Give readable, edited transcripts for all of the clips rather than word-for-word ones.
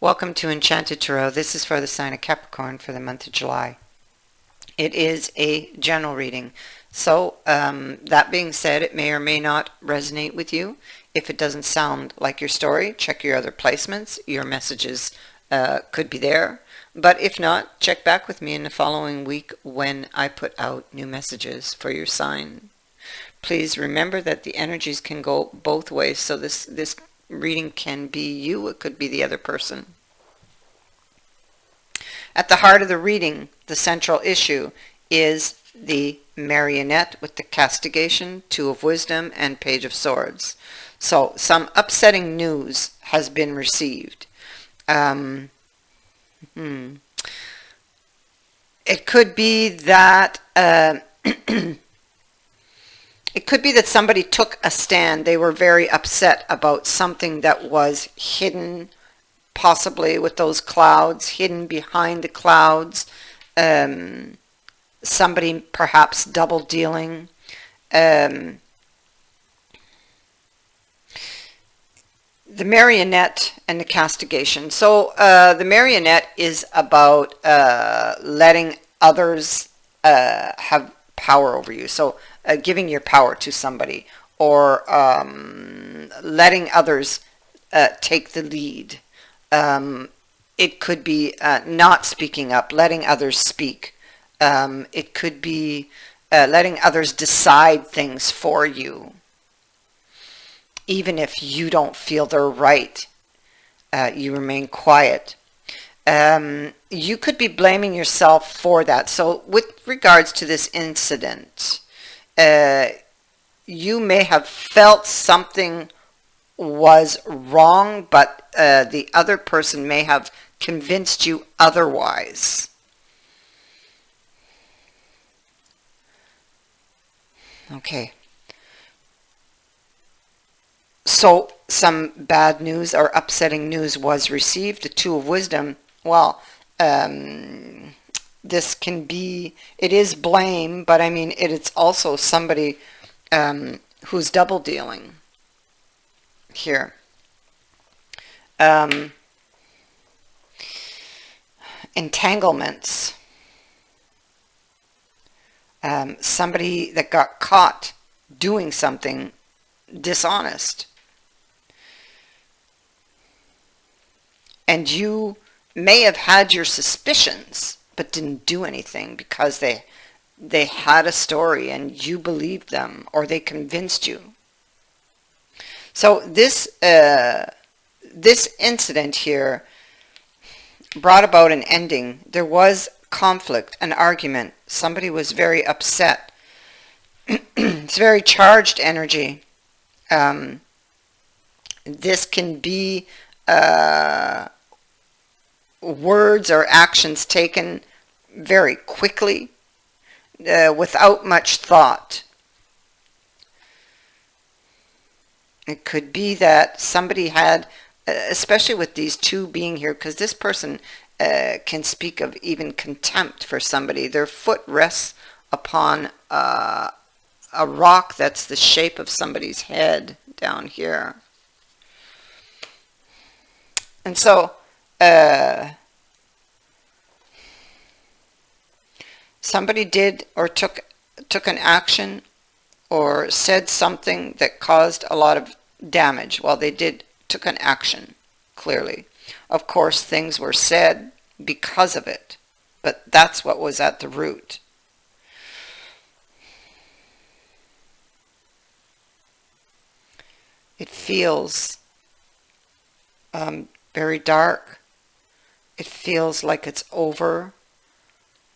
Welcome to Enchanted Tarot. This is for the sign of Capricorn for the month of July. It is a general reading. So that being said, it may or may not resonate with you. If it doesn't sound like your story, check your other placements. Your messages could be there. But if not, check back with me in the following week when I put out new messages for your sign. Please remember that the energies can go both ways. So this reading can be you, it could be the other person. At the heart of the reading, the central issue is the marionette with the castigation, Two of Wisdom, and Page of Swords. So some upsetting news has been received. It could be that it could be that somebody took a stand. They were very upset about something that was hidden, possibly with those clouds, hidden behind the clouds. Somebody perhaps double dealing. The marionette and the castigation. So the marionette is about letting others have power over you. So giving your power to somebody, or letting others take the lead. It could be not speaking up, letting others speak. It could be letting others decide things for you. Even if you don't feel they're right, you remain quiet. You could be blaming yourself for that. So with regards to this incident, you may have felt something was wrong, but the other person may have convinced you otherwise. Okay. So some bad news or upsetting news was received. The Two of Wisdom. Well, this can be, it is blame, but I mean, it's also somebody who's double dealing here. Entanglements. Somebody that got caught doing something dishonest. And you may have had your suspicions, but didn't do anything because they had a story and you believed them, or they convinced you. So this incident here brought about an ending. There was conflict, an argument. Somebody was very upset. It's very charged energy. This can be words or actions taken very quickly, without much thought. It could be that somebody had, especially with these two being here, because this person can speak of even contempt for somebody. Their foot rests upon a rock that's the shape of somebody's head down here. And so somebody did or took an action or said something that caused a lot of damage. Well, they took an action, clearly. Of course, things were said because of it, but that's what was at the root. It feels very dark. It feels like it's over,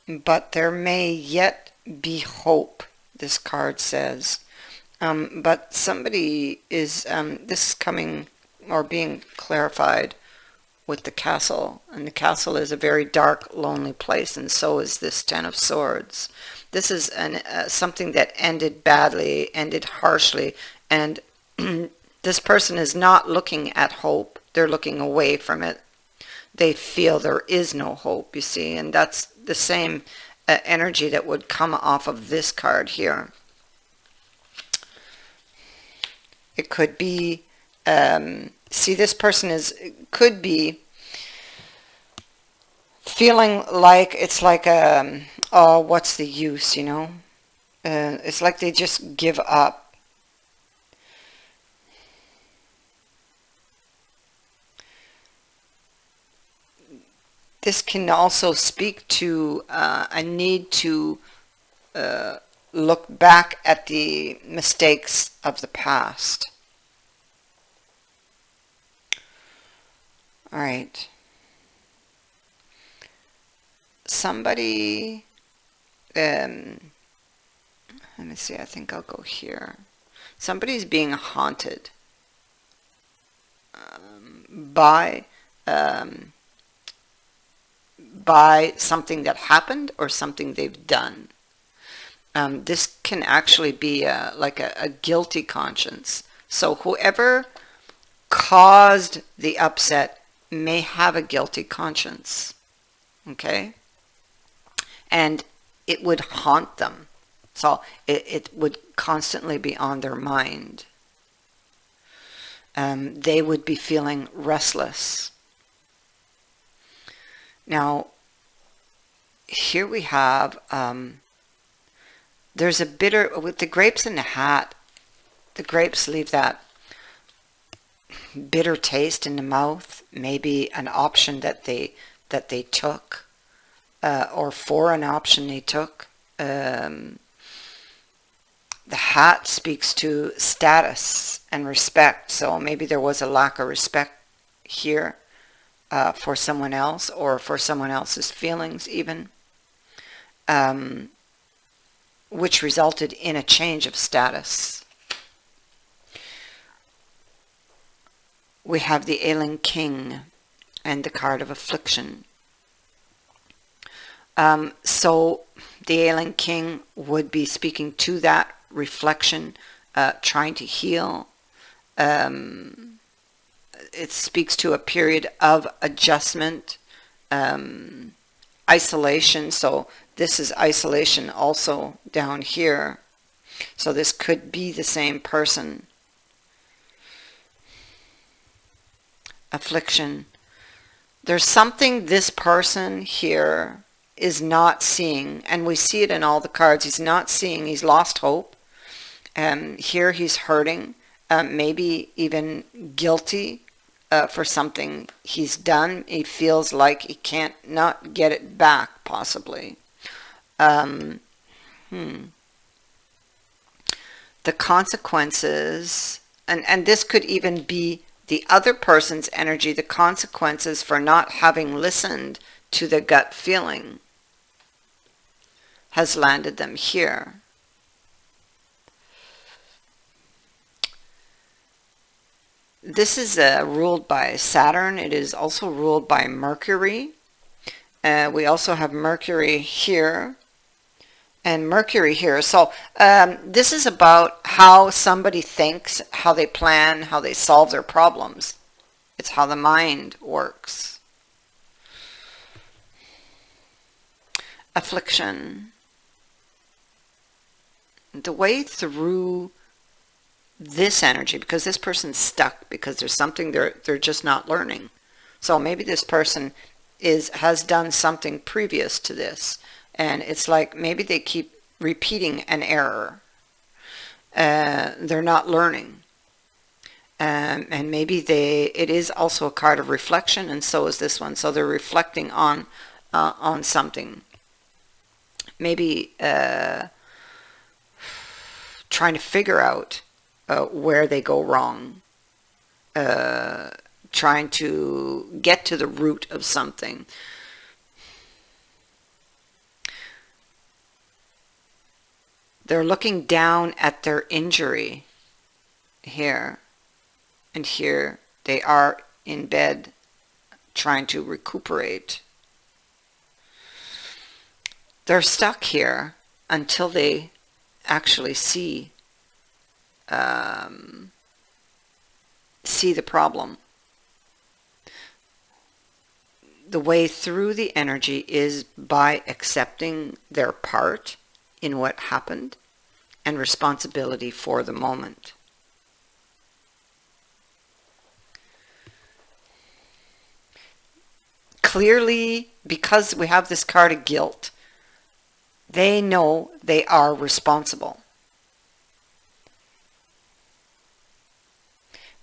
but there may yet be hope, this card says. But somebody is, this is coming or being clarified with the castle, and the castle is a very dark, lonely place, and so is this Ten of Swords. This is something that ended badly, ended harshly, and this person is not looking at hope. They're looking away from it. They feel there is no hope, you see, and that's the same energy that would come off of this card here. It could be, see, this person could be feeling like it's like oh, what's the use, you know? It's like they just give up. This can also speak to a need to look back at the mistakes of the past. All right. Somebody, let me see, I think I'll go here. Somebody's being haunted by something that happened or something they've done. This can actually be like a guilty conscience. So whoever caused the upset may have a guilty conscience. Okay? And it would haunt them. So it would constantly be on their mind. They would be feeling restless. Now, here we have, there's a bitter, with the grapes in the hat, the grapes leave that bitter taste in the mouth, maybe an option that they took, or for an option they took. The hat speaks to status and respect, so maybe there was a lack of respect here for someone else, or for someone else's feelings even, which resulted in a change of status. We have the ailing king and the card of affliction. So the ailing king would be speaking to that reflection, trying to heal. It speaks to a period of adjustment, isolation. So this is isolation also down here. So this could be the same person. Affliction. There's something this person here is not seeing, and we see it in all the cards. He's not seeing. He's lost hope. Here he's hurting, maybe even guilty for something he's done. He feels like he can't not get it back, possibly. The consequences, and this could even be the other person's energy, the consequences for not having listened to the gut feeling has landed them here. This is ruled by Saturn. It is also ruled by Mercury. We also have Mercury here and Mercury here. So this is about how somebody thinks, how they plan, how they solve their problems. It's how the mind works. Affliction. The way through this energy, because this person's stuck, because there's something they're just not learning. So maybe this person has done something previous to this, and it's like maybe they keep repeating an error. They're not learning. And maybe it is also a card of reflection, and so is this one. So they're reflecting on something. Maybe trying to figure out where they go wrong. Trying to get to the root of something. They're looking down at their injury here. And here they are in bed trying to recuperate. They're stuck here until they actually see the problem. The way through the energy is by accepting their part in what happened and responsibility for the moment. clearly, because we have this card of guilt, they know they are responsible.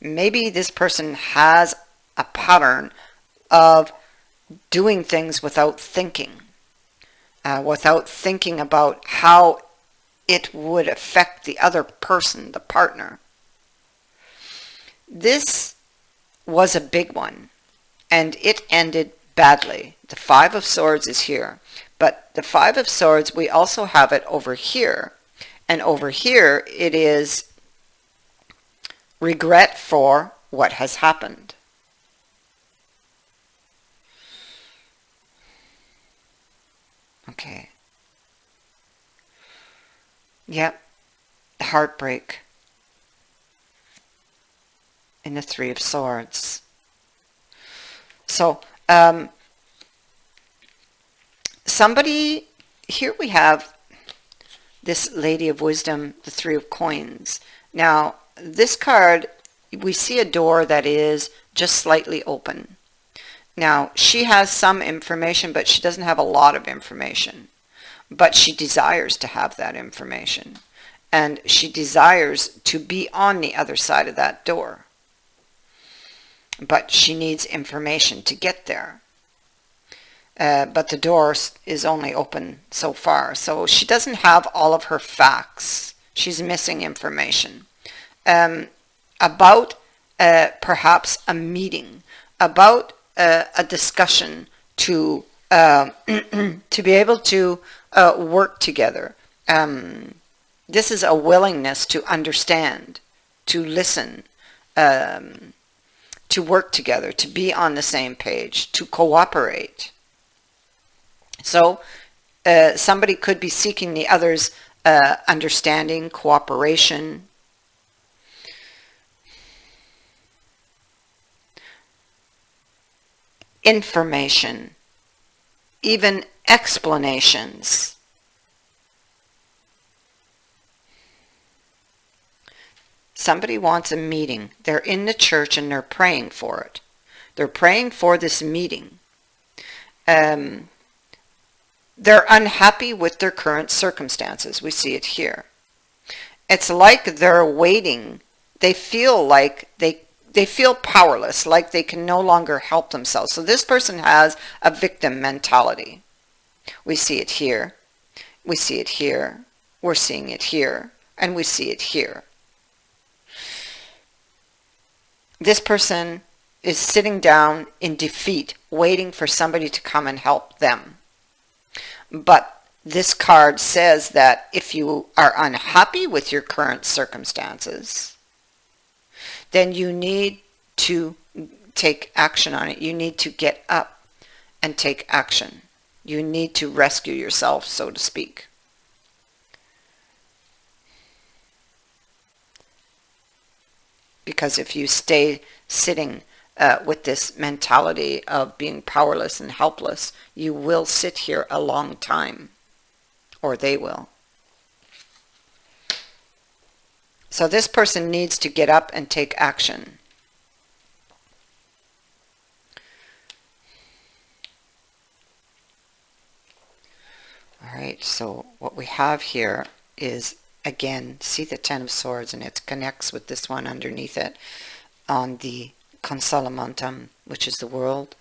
Maybe this person has a pattern of doing things without thinking about how it would affect the other person, the partner. This was a big one, and it ended badly. The Five of Swords is here, but the Five of Swords, we also have it over here, and over here it is regret for what has happened. Okay. Yep. Heartbreak in the Three of Swords. So, somebody, here we have this Lady of Wisdom, the Three of Coins. Now, this card, we see a door that is just slightly open. Now, she has some information, but she doesn't have a lot of information. But she desires to have that information. And she desires to be on the other side of that door. But she needs information to get there. But the door is only open so far. So she doesn't have all of her facts. She's missing information. About perhaps a meeting. About a discussion to to be able to work together. This is a willingness to understand, to listen, to work together, to be on the same page, to cooperate. So somebody could be seeking the other's understanding, cooperation. Information, even explanations. Somebody wants a meeting. They're in the church and they're praying for it. They're praying for this meeting. They're unhappy with their current circumstances. We see it here. It's like they're waiting. They feel like they feel powerless, like they can no longer help themselves. So this person has a victim mentality. We see it here. We see it here. We're seeing it here. And we see it here. This person is sitting down in defeat, waiting for somebody to come and help them. But this card says that if you are unhappy with your current circumstances, then you need to take action on it. You need to get up and take action. You need to rescue yourself, so to speak. Because if you stay sitting with this mentality of being powerless and helpless, you will sit here a long time, or they will. So this person needs to get up and take action. All right, so what we have here is, again, see the Ten of Swords, and it connects with this one underneath it on the Consolamentum, which is the world.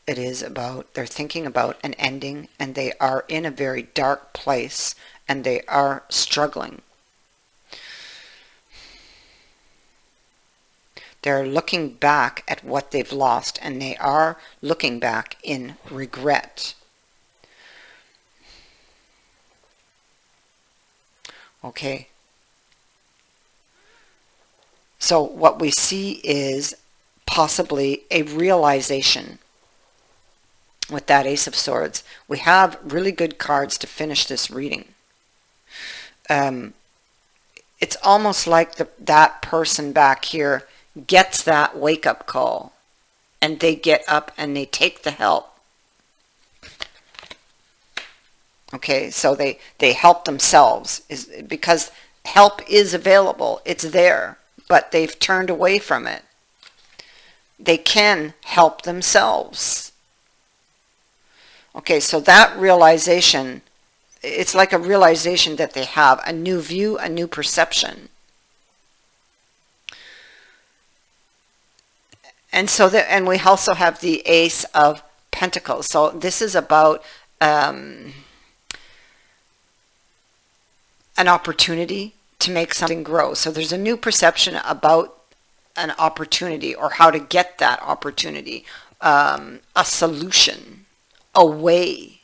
It is about, they're thinking about an ending, and they are in a very dark place, and they are struggling. They're looking back at what they've lost, and they are looking back in regret. Okay. So what we see is possibly a realization with that Ace of Swords. We have really good cards to finish this reading. It's almost like that person back here gets that wake-up call, and they get up and they take the help. Okay, so they help themselves, because help is available. It's there, but they've turned away from it. They can help themselves. Okay, so that realization, it's like a realization that they have, a new view, a new perception. And so and we also have the Ace of Pentacles. So this is about an opportunity to make something grow. So there's a new perception about an opportunity, or how to get that opportunity, a solution, a way.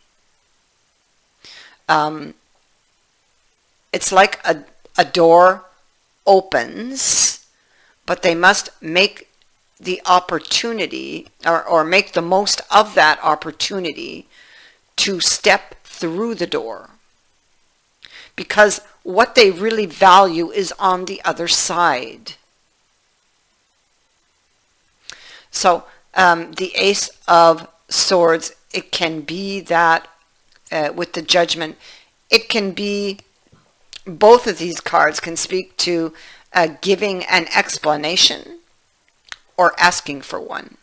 It's like a door opens, but they must make the opportunity, or make the most of that opportunity to step through the door, because what they really value is on the other side. So the Ace of Swords, it can be that with the Judgment, it can be, both of these cards can speak to giving an explanation or asking for one.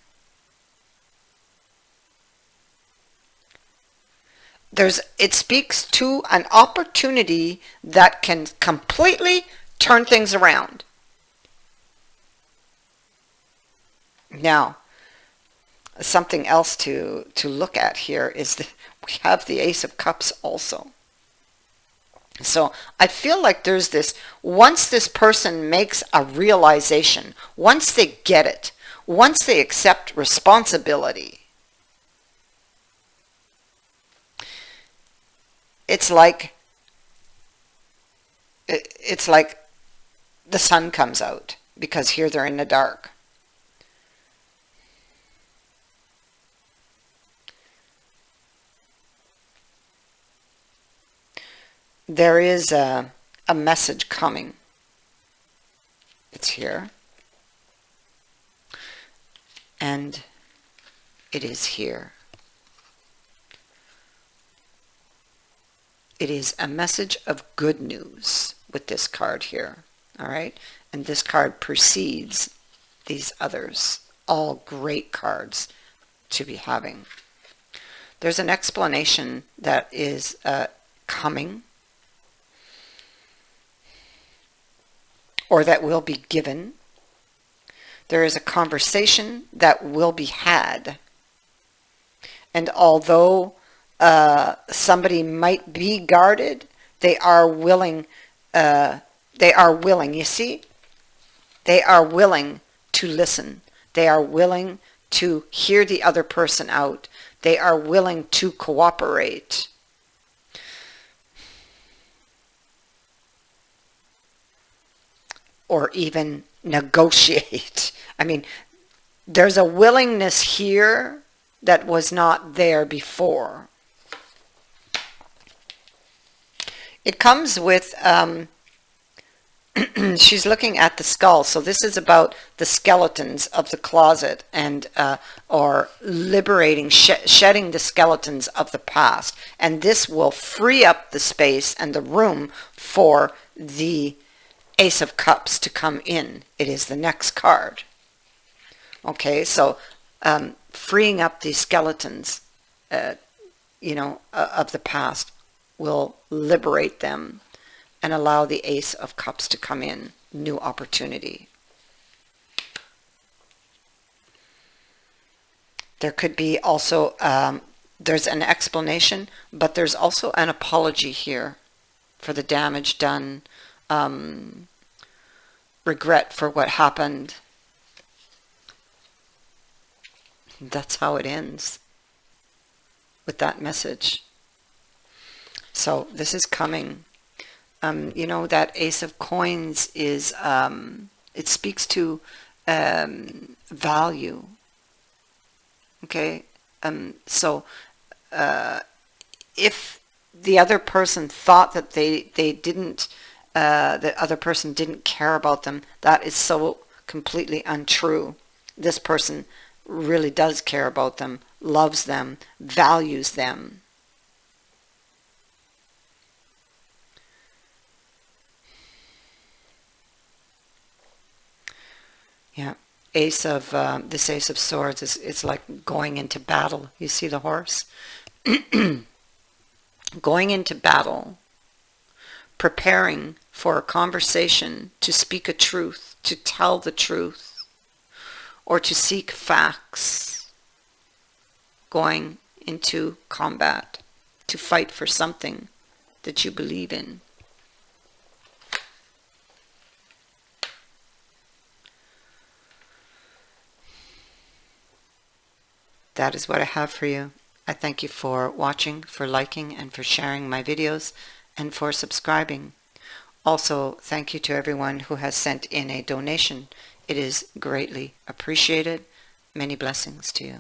It speaks to an opportunity that can completely turn things around. Now, something else to look at here is that we have the Ace of Cups also. So I feel like there's this, once this person makes a realization, once they get it, once they accept responsibility, it's like the sun comes out, because here they're in the dark. There is a message coming. It's here. And it is here. It is a message of good news with this card here. All right? And this card precedes these others. All great cards to be having. There's an explanation that is coming, or that will be given. There is a conversation that will be had. And although somebody might be guarded, they are willing, you see? They are willing to listen. They are willing to hear the other person out. They are willing to cooperate. Or even negotiate. I mean, there's a willingness here that was not there before. It comes with, she's looking at the skull. So this is about the skeletons of the closet, and or liberating, shedding the skeletons of the past. And this will free up the space and the room for the Ace of Cups to come in. It is the next card. Okay, so freeing up these skeletons, of the past, will liberate them and allow the Ace of Cups to come in. New opportunity. There could be also, there's an explanation, but there's also an apology here for the damage done. Regret for what happened. That's how it ends, with that message. So this is coming. That Ace of Coins is, it speaks to value. Okay, so if the other person thought that they didn't, the other person didn't care about them, that is so completely untrue. This person really does care about them, loves them, values them. Yeah, this Ace of Swords is, it's like going into battle. You see the horse? going into battle, preparing for a conversation, to speak a truth, to tell the truth, or to seek facts, going into combat, to fight for something that you believe in. That is what I have for you. I thank you for watching, for liking, and for sharing my videos, and for subscribing. Also, thank you to everyone who has sent in a donation. It is greatly appreciated. Many blessings to you.